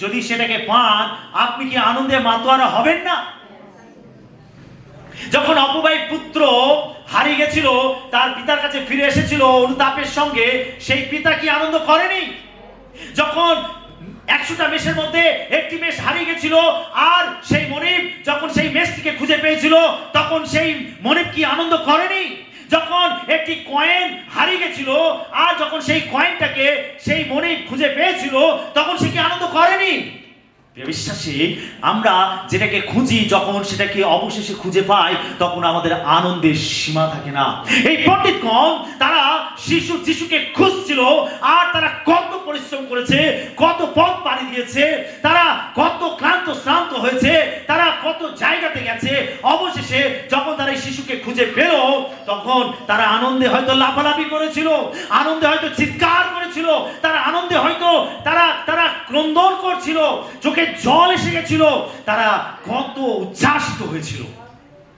যদি সেটাকে পান, আপনি কি আনন্দে মাতোয়ারা হবেন না? যখন অপবায়ী পুত্র হারিয়ে গেছিল, তার পিতার কাছে ফিরে এসেছিল অনুতাপের সঙ্গে, সেই পিতা কি আনন্দ করেনি? যখন 100টা মেষের মধ্যে একটি মেষ হারিয়ে গেছিল, আর সেই মনিব যখন সেই মেষটিকে খুঁজে পেয়েছিল, তখন সেই মনিব কি আনন্দ করেনি? যখন একটি কয়েন হারিয়ে গেছিল, আর যখন সেই কয়েনটাকে সেই মনিব খুঁজে পেয়েছিল, তখন সে কি আনন্দ করেনি? প্রিয় বিশ্বাসী, আমরা যেটাকে খুঁজি, যখন সেটাকে অবশেষে খুঁজে পাই, তখন আমাদের আনন্দের সীমা থাকে না। এই পণ্ডিতগণ তারা যিশুকে খুঁজছিল, আর তারা কত পরিশ্রম করেছে, কত পথ পাড়ি দিয়েছে, তারা কত ক্লান্ত শ্রান্ত হয়েছে, তারা কত জায়গাতে গেছে। অবশেষে যখন তারা এই শিশুকে খুঁজে পেল, তখন তারা আনন্দে হয়তো লাফালাফি করেছিল, আনন্দে হয়তো চিৎকার করেছিল, তারা আনন্দে হয়তো তারা ক্রন্দন করছিল, চোখে জল এসে গেছিল, তারা কত উচ্ছ্বাসিত হয়েছিল।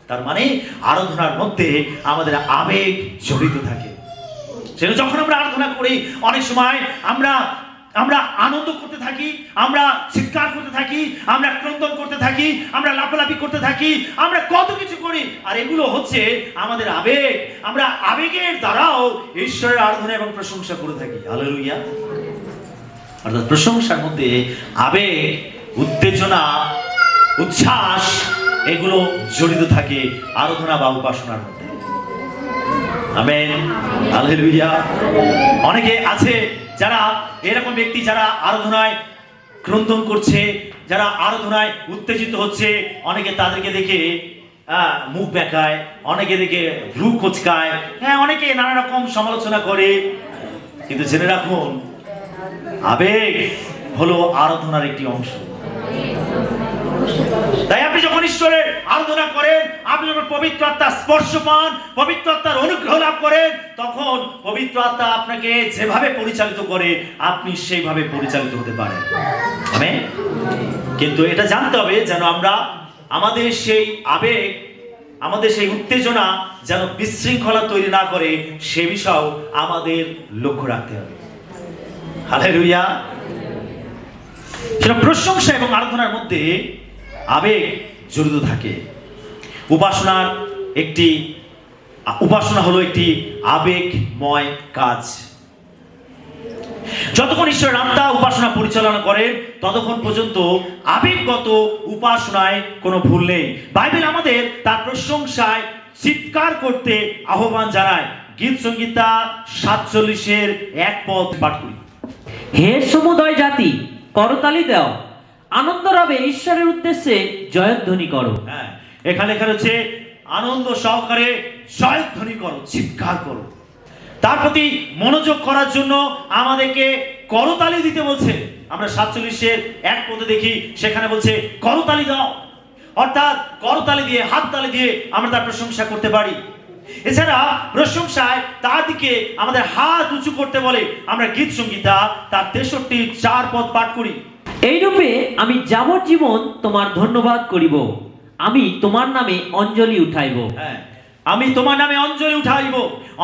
তার মানে আরাধনার মধ্যে আমাদের আবেগ জড়িত থাকে। সেটা যখন আমরা আরাধনা করি, অনেক সময় আমরা আনন্দ করতে থাকি, আমরা চিৎকার করতে থাকি, আমরা ক্রন্দন করতে থাকি, আমরা লাফালাফি করতে থাকি, আমরা কত কিছু করি। আর এগুলো হচ্ছে আমাদের আবেগ। আমরা আবেগের দ্বারাও ঈশ্বরের আরাধনা এবং প্রশংসা করে থাকি। হালেলুয়া। অর্থাৎ প্রশংসার মধ্যে আবেগ, উত্তেজনা, উচ্ছ্বাস এগুলো জড়িত থাকে আরাধনা বা উপাসনার মধ্যে। Amen, hallelujah. অনেকে আছে যারা এরকম ব্যক্তি, যারা আরাধনায় ক্রন্দন করছে, যারা আরাধনায় উত্তেজিত হচ্ছে, অনেকে তাদেরকে দেখে মুখ বেঁকায়, অনেকে দেখে ভ্রু কোঁচকায়, হ্যাঁ, অনেকে নানা রকম সমালোচনা করে। কিন্তু জেনে রাখুন, আবেগ হলো আরাধনার একটি অংশ। তাই আপনি যখন ঈশ্বরের আরাধনা করেন, আপনি যখন পবিত্র আত্মার স্পর্শ পান, পবিত্র আত্মার অনুগ্রহ লাভ করেন, তখন পবিত্র আত্মা আপনাকে যেভাবে পরিচালিত করে, আপনি সেইভাবে পরিচালিত হতে পারেন। আমেন। কিন্তু এটা জানতে হবে যেন আমরা আমাদের সেই আবেগ, আমাদের সেই উত্তেজনা যেন বিশৃঙ্খলা তৈরি না করে, সে বিষয়েও আমাদের লক্ষ্য রাখতে হবে। হালেলুয়া। সেটা প্রশংসা এবং আরাধনার মধ্যে আবেগ জড়িত থাকে। উপাসনা হলো একটি আবেগময় কাজ। যতক্ষণ ঈশ্বরের আত্মা উপাসনা পরিচালনা করেন, ততক্ষণ পর্যন্ত আবেগগত উপাসনায় কোনো ভুল নেই। বাইবেল আমাদের তার প্রশংসায় চিৎকার করতে আহ্বান জানায়। গীত সংহিতা 47-এর 1 পদ পাঠ করি। হে সমুদয় জাতি, করতালি দাও, আনন্দ রবে ঈশ্বরের উদ্দেশ্যে জয়ধ্বনি করো। হ্যাঁ, এখানে লেখা রয়েছে আনন্দ সহকারে জয়ধ্বনি করো, চিৎকার করো। তার প্রতি মনোযোগ করার জন্য আমাদেরকে করতালি দিতে বলছে। আমরা 47-এর 1 পদে দেখি, সেখানে বলছে করতালি দাও। অর্থাৎ করতালি দিয়ে, হাততালি দিয়ে আমরা তার প্রশংসা করতে পারি। এছাড়া প্রশংসায় তার দিকে আমাদের হাত উঁচু করতে বলে। আমরা গীত সংহিতা তার 63-4 পদ পাঠ করি। এইরূপে আমি যাবজ্জীবন তোমার ধন্যবাদ করিব, আমি তোমার নামে অঞ্জলি উঠাইব। হ্যাঁ, আমি তোমার নামে অঞ্জলি উঠাইব।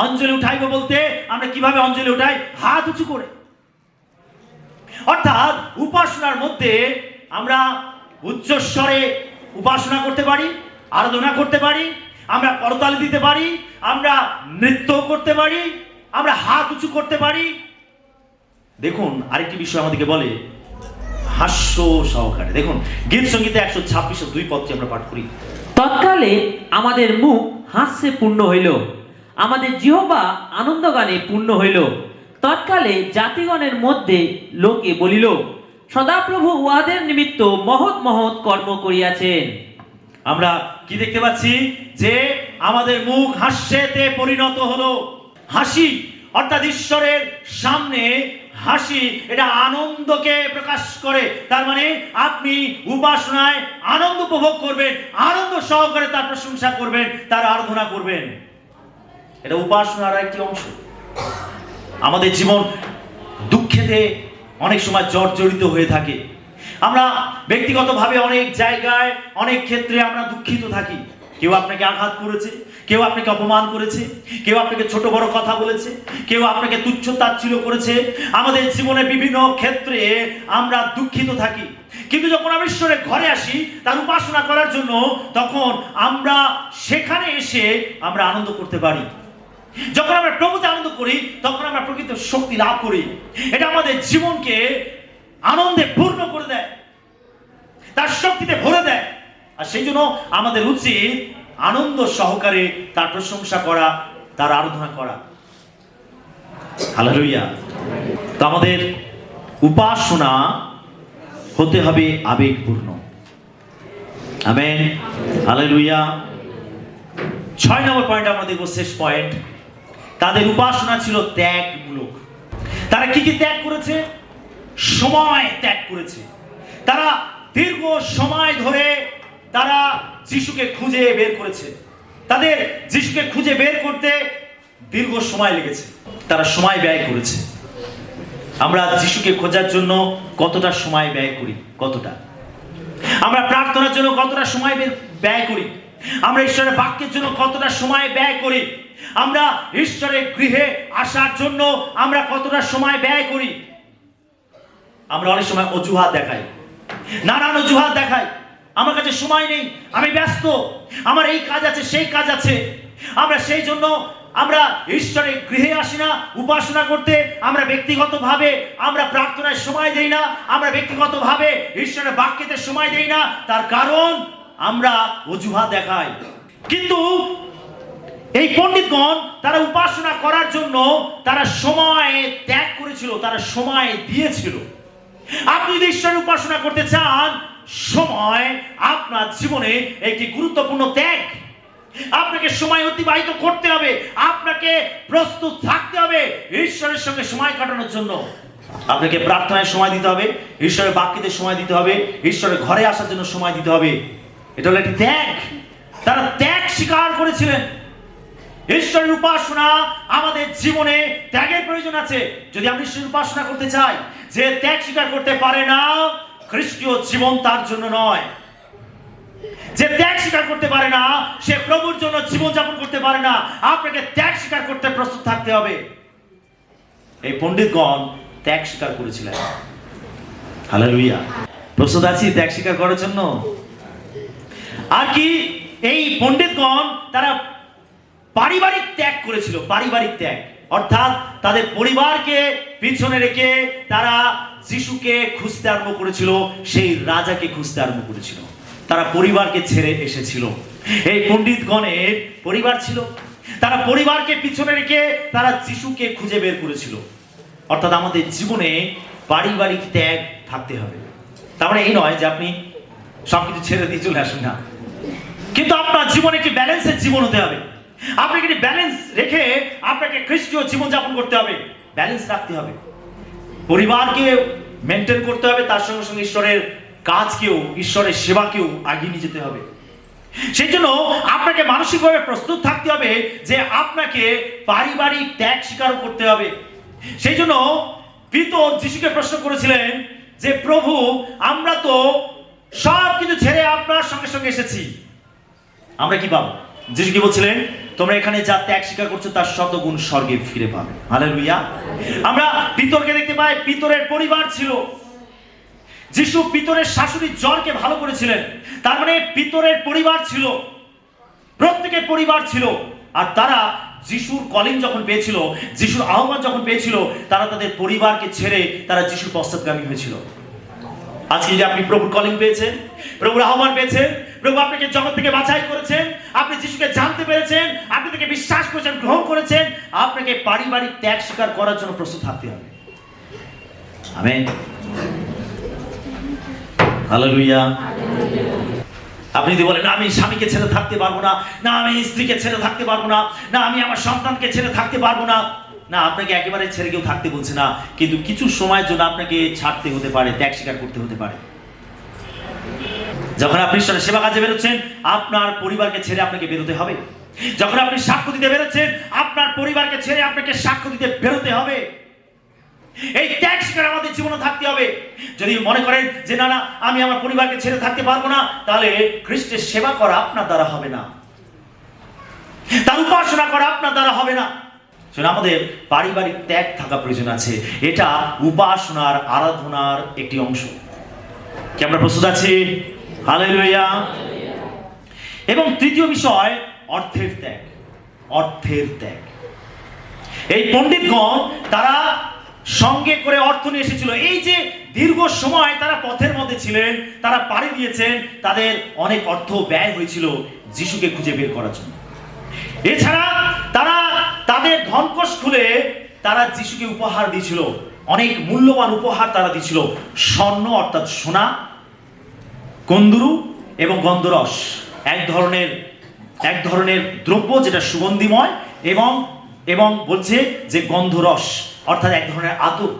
অঞ্জলি উঠাইব বলতে আমরা কিভাবে অঞ্জলি উঠাই? হাত উঁচু করে। অর্থাৎ উপাসনার মধ্যে আমরা উচ্চস্বরে উপাসনা করতে পারি, আরাধনা করতে পারি, আমরা করতালি দিতে পারি, আমরা নৃত্য করতে পারি, আমরা হাত উঁচু করতে পারি। দেখুন, আরেকটি বিষয় আমাদেরকে বলে হাস্য সহকারে। দেখুন, গীত সংগীতে 126-2 পদটি আমরা পাঠ করি। তৎকালে আমাদের মুখ হাস্যে পূর্ণ হইল, আমাদের জিহ্বা আনন্দগানে পূর্ণ হইল। তৎকালে জাতিগণের মধ্যে লোকে বলিল, সদাপ্রভু উহাদের নিমিত্ত মহৎ মহৎ কর্ম করিয়াছেন। আমরা কি দেখতে পাচ্ছি? যে আমাদের মুখ হাস্যেতে পরিণত হলো। হাসি অর্থাৎ ঈশ্বরের সামনে হাসি, এটা আনন্দকে প্রকাশ করে। তার মানে আপনি উপাসনায় আনন্দ উপভোগ করবেন, আনন্দ সহকারে তার প্রশংসা করবেন, তার আরাধনা করবেন। এটা উপাসনার একটি অংশ। আমাদের জীবন দুঃখেতে অনেক সময় জর্জরিত হয়ে থাকে। আমরা ব্যক্তিগতভাবে অনেক জায়গায়, অনেক ক্ষেত্রে আমরা দুঃখিত থাকি। কেউ আপনাকে আঘাত করেছে, কেউ আপনাকে অপমান করেছে, কেউ আপনাকে ছোট বড় কথা বলেছে, কেউ আপনাকে তুচ্ছ তাচ্ছিল্য করেছে। আমাদের জীবনে বিভিন্ন ক্ষেত্রে আমরা দুঃখিত থাকি। কিন্তু যখন আমরা ঈশ্বরের ঘরে আসি তার উপাসনা করার জন্য, তখন আমরা সেখানে এসে আমরা আনন্দ করতে পারি। যখন আমরা প্রভুতে আনন্দ করি, তখন আমরা প্রকৃত শক্তি লাভ করি। এটা আমাদের জীবনকে আনন্দে পূর্ণ করে দেয়, তার শক্তিতে ভরে দেয়। আর সেই জন্য আমাদের উচিত আনন্দ সহকারে তার প্রশংসা করা, তার আরাধনা করা। হালেলুয়া। তো আমাদের উপাসনা হতে হবে আবেগপূর্ণ। Amen, hallelujah. 6 নম্বর পয়েন্ট আমরা দেখব, শেষ পয়েন্ট। তাদের উপাসনা ছিল ত্যাগমূলক। তারা কি কি ত্যাগ করেছে? সময় ত্যাগ করেছে। তারা দীর্ঘ সময় ধরে তারা যিশুকে খুঁজে বের করেছে। তাদের যিশুকে খুঁজে বের করতে দীর্ঘ সময় লেগেছে, তারা সময় ব্যয় করেছে। আমরা যিশুকে খোঁজার জন্য কতটা সময় ব্যয় করি? কতটা? আমরা প্রার্থনার জন্য কতটা সময় ব্যয় করি? আমরা ঈশ্বরের বাক্যের জন্য কতটা সময় ব্যয় করি? আমরা ঈশ্বরের গৃহে আসার জন্য আমরা কতটা সময় ব্যয় করি? আমরা অনেক সময় অজুহাত দেখাই, নানান অজুহাত দেখাই। আমার কাছে সময় নেই, আমি ব্যস্ত, আমার এই কাজ আছে, সেই কাজ আছে। আমরা সেই জন্য আমরা ঈশ্বরের গৃহে আসি না উপাসনা করতে। আমরা ব্যক্তিগতভাবে আমরা প্রার্থনায় সময় দেই না, আমরা ব্যক্তিগতভাবে ঈশ্বরের বাক্যেতে সময় দেই না। তার কারণ আমরা অজুহাত দেখাই। কিন্তু এই পণ্ডিতগণ তারা উপাসনা করার জন্য তারা সময় ত্যাগ করেছিল, তারা সময় দিয়েছিল। আপনি যদি ঈশ্বরের উপাসনা করতে চান, সময় আপনার জীবনে একটি গুরুত্বপূর্ণ ত্যাগ। আপনাকে সময় অতিবাহিত করতে হবে, আপনাকে প্রস্তুত থাকতে হবে ঈশ্বরের সঙ্গে সময় কাটানোর জন্য। আপনাকে প্রার্থনায় সময় দিতে হবে, ঈশ্বরের বাক্যতে সময় দিতে হবে, ঈশ্বরের ঘরে আসার জন্য সময় দিতে হবে। এটা হলো একটি ত্যাগ। তারা ত্যাগ স্বীকার করেছিলেন। ঈশ্বরের উপাসনা আমাদের জীবনে ত্যাগের প্রয়োজন আছে। যদি আমরা ঈশ্বরের উপাসনা করতে চাই, যে ত্যাগ স্বীকার করতে পারে না, খ্রিস্টীয় জীবন তার জন্য নয়। যে ত্যাগ স্বীকার করতে পারে না, সে প্রভুর জন্য জীবন যাপন করতে পারে না। আপনাকে ত্যাগ স্বীকার করতে প্রস্তুত থাকতে হবে। এই পণ্ডিতগণ ত্যাগ স্বীকার করেছিলেন। হালেলুয়া। প্রস্তুত আছি ত্যাগ স্বীকার করার জন্য? আর কি এই পণ্ডিতগণ তারা পারিবারিক ত্যাগ করেছিল। পারিবারিক ত্যাগ অর্থাৎ তাদের পরিবারকে পিছনে রেখে তারা যিশুকে খুঁজতে আরম্ভ করেছিল, সেই রাজাকে খুঁজতে আরম্ভ করেছিল। তারা পরিবারকে ছেড়ে এসেছিল। এই পণ্ডিতগণের পরিবার ছিল, তারা পরিবারকে পিছনে রেখে তারা যিশুকে খুঁজে বের করেছিল। অর্থাৎ আমাদের জীবনে পারিবারিক ত্যাগ থাকতে হবে। তার মানে এই নয় যে আপনি সবকিছু ছেড়ে দিয়ে চলে আসুন না, কিন্তু আপনার জীবনে একটি ব্যালেন্সের জীবন হতে হবে। আপনাকে একটি ব্যালেন্স রেখে আপনাকে খ্রিস্টীয় জীবন যাপন করতে হবে। ব্যালেন্স রাখতে হবে, পরিবারকে মেনটেন করতে হবে, তার সঙ্গে সঙ্গে ঈশ্বরের কাজকেও, ঈশ্বরের সেবাকেও এগিয়ে নিয়ে যেতে হবে। সেই জন্য আপনাকে মানসিকভাবে প্রস্তুত থাকতে হবে যে আপনাকে পারিবারিক ত্যাগ স্বীকার করতে হবে। সেই জন্য পিতর যিশুকে প্রশ্ন করেছিলেন যে, প্রভু, আমরা তো সব কিছু ছেড়ে আপনার সঙ্গে সঙ্গে এসেছি, আমরা কি পাবো? যিশু কি বলছিলেন? তোমরা এখানে যা ত্যাগ স্বীকার করছো তার শতগুণ স্বর্গে ফিরে পাবে। হালেলুয়া। আমরা পিতরকে দেখতে পাই, পিতরের পরিবার ছিল। যিশু পিতরের শাশুড়ির জ্বরকে ভালো করেছিলেন। তার মানে পিতরের পরিবার ছিল, প্রত্যেকের পরিবার ছিল। আর তারা যিশুর কলিং যখন পেয়েছিল, যিশুর আহ্বান যখন পেয়েছিল, তারা তাদের পরিবারকে ছেড়ে তারা যিশুর পশ্চাৎগামী হয়েছিল। আজকে যে আপনি প্রভুর কলিং পেয়েছেন, প্রভুর আহ্বান পেয়েছেন, প্রভু আপনাকে জগৎ থেকে বাছাই করেছেন, আপনি যিশুকে জানতে পেরেছেন, আপনি তাকে বিশ্বাস করেছেন, গ্রহণ করেছেন, আপনাকে পারিবারিক ত্যাগ স্বীকার করার জন্য প্রস্তুত থাকতে হবে। Amen, hallelujah. আপনি যদি বলেন, আমি স্বামীকে ছেড়ে থাকতে পারবো না, না আমি স্ত্রীকে ছেড়ে থাকতে পারবো না, না আমি আমার সন্তানকে ছেড়ে থাকতে পারবো না, না, আপনাকে একেবারে ছেড়ে কেউ থাকতে বলছে না, কিন্তু কিছু সময়ের জন্য আপনাকে ছাড়তে হতে পারে, ত্যাগ স্বীকার করতে হতে পারে। যখন আপনি ঈশ্বরের সেবা কাজে বেরোচ্ছেন, আপনার পরিবারকে ছেড়ে আপনাকে বেরোতে হবে। যখন আপনি সাক্ষ্য দিতে বেরোচ্ছেন, আপনার পরিবারকে ছেড়ে আপনাকে সাক্ষ্য দিতে বেরোতে হবে। এই ত্যাগ স্বীকার আমাদের জীবনে থাকতে হবে। যদি মনে করেন যে না না আমি আমার পরিবারকে ছেড়ে থাকতে পারবো না, তাহলে খ্রিস্টের সেবা করা আপনার দ্বারা হবে না, তার উপাসনা করা আপনার দ্বারা হবে না। আমাদের পারিবারিক ত্যাগ থাকা প্রয়োজন আছে। এটা উপাসনার, আরাধনার একটি অংশ। কি আমরা প্রস্তুত আছি? হালেলুয়া। এবং তৃতীয় বিষয়, অর্থের ত্যাগ। অর্থের ত্যাগ। এই পণ্ডিতগণ তারা সঙ্গে করে অর্থ নিয়ে এসেছিল। এই যে দীর্ঘ সময় তারা পথের মধ্যে ছিলেন, তারা পাড়ি দিয়েছেন, তাদের অনেক অর্থ ব্যয় হয়েছিল যিশুকে খুঁজে বের করার জন্য। এছাড়া তারা তাদের ধনকোষ খুলে তারা যিশুকে উপহার দিয়েছিল। অনেক মূল্যবান উপহার তারা দিয়েছিল। স্বর্ণ অর্থাৎ সোনা, কন্দুরু এবং গন্ধরস, এক ধরনের দ্রব্য যেটা সুগন্ধিময়, এবং এবং বলছে যে গন্ধরস অর্থাৎ এক ধরনের আতর।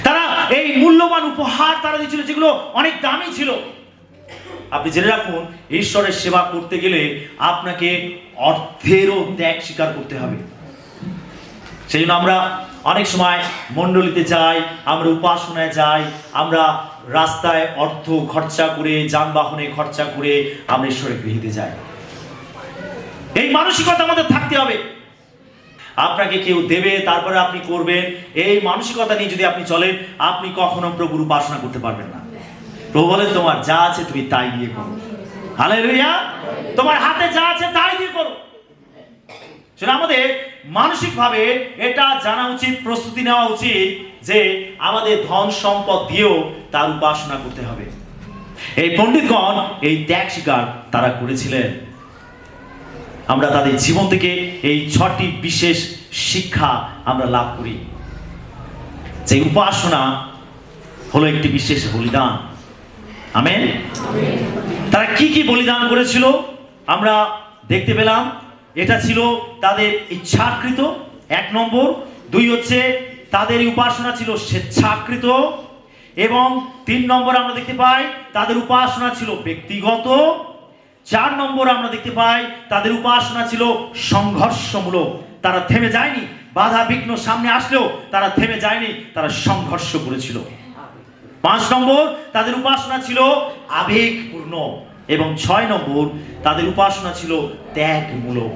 তারা এই মূল্যবান উপহার তারা দিয়েছিল, যেগুলো অনেক দামি ছিল। আপনি জেনে রাখুন, ঈশ্বরের সেবা করতে গেলে আপনাকে অর্থেরও ত্যাগ স্বীকার করতে হবে। সেই জন্য আমরা অনেক সময় মণ্ডলীতে যাই, আমরা উপাসনায় যাই, আমরা রাস্তায় অর্থ খরচা করে, যানবাহনে খরচা করে আমরা ঈশ্বরের গৃহীতে যাই। এই মানসিকতা আমাদের থাকতে হবে। আপনাকে কেউ দেবে, তারপরে আপনি করবেন, এই মানসিকতা নিয়ে যদি আপনি চলেন, আপনি কখনো প্রভুর উপাসনা করতে পারবেন না। প্রভু বলেন, তোমার যা আছে তুমি তাই দিয়ে করো। হালেলুয়া! তোমার হাতে যা আছে তাই দিয়ে করো। সেটা আমাদের মানসিকভাবে এটা জানা উচিত, প্রস্তুতি নেওয়া উচিত যে আমাদের ধন সম্পদ দিয়েও তার উপাসনা করতে হবে। এই পণ্ডিতগণ এই ত্যাগ স্বীকার তারা করেছিলেন। আমরা তাদের জীবন থেকে এই 6টি বিশেষ শিক্ষা আমরা লাভ করি। যে উপাসনা হলো একটি বিশেষ বলিদান। আমেন। তারা কি কি বলিদান করেছিল আমরা দেখতে পেলাম। এটা ছিল তাদের ইচ্ছাকৃত, 1 নম্বর। 2 হচ্ছে তাদের উপাসনা ছিল স্বেচ্ছাকৃত, এবং 3 নম্বর আমরা দেখতে পাই তাদের উপাসনা ছিল ব্যক্তিগত। 4 নম্বর আমরা দেখতে পাই তাদের উপাসনা ছিল সংঘর্ষমূলক। তারা থেমে যায়নি, বাধা বিঘ্ন সামনে আসলেও তারা থেমে যায়নি, তারা সংঘর্ষ করেছিল। 5 নম্বর তাদের উপাসনা ছিল আবেগপূর্ণ, এবং 6 নম্বর তাদের উপাসনা ছিল ত্যাগমূলক।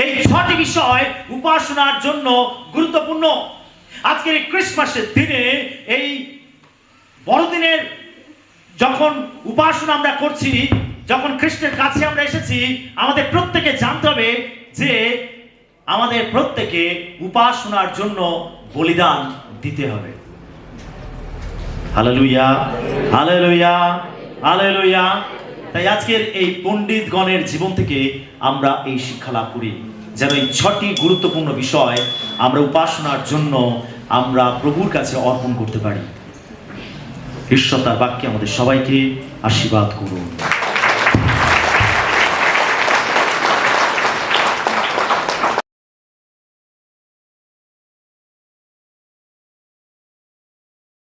এই 6টি বিষয় উপাসনার জন্য গুরুত্বপূর্ণ। আজকের এই ক্রিসমাসের দিনে, এই বড়দিনের যখন উপাসনা আমরা করছি, যখন খ্রিস্টের কাছে আমরা এসেছি, আমাদের প্রত্যেকে জানতে হবে যে আমাদের প্রত্যেকে উপাসনার জন্য বলিদান দিতে হবে। Hallelujah, hallelujah, hallelujah. তাই আজকের এই পণ্ডিতগণের জীবন থেকে আমরা এই শিক্ষা লাভ করি, যেন এই 6টি গুরুত্বপূর্ণ বিষয় আমরা উপাসনার জন্য আমরা প্রভুর কাছে অর্পণ করতে পারি। ঈশ্বর তার বাক্যে আমাদের সবাইকে আশীর্বাদ করুন।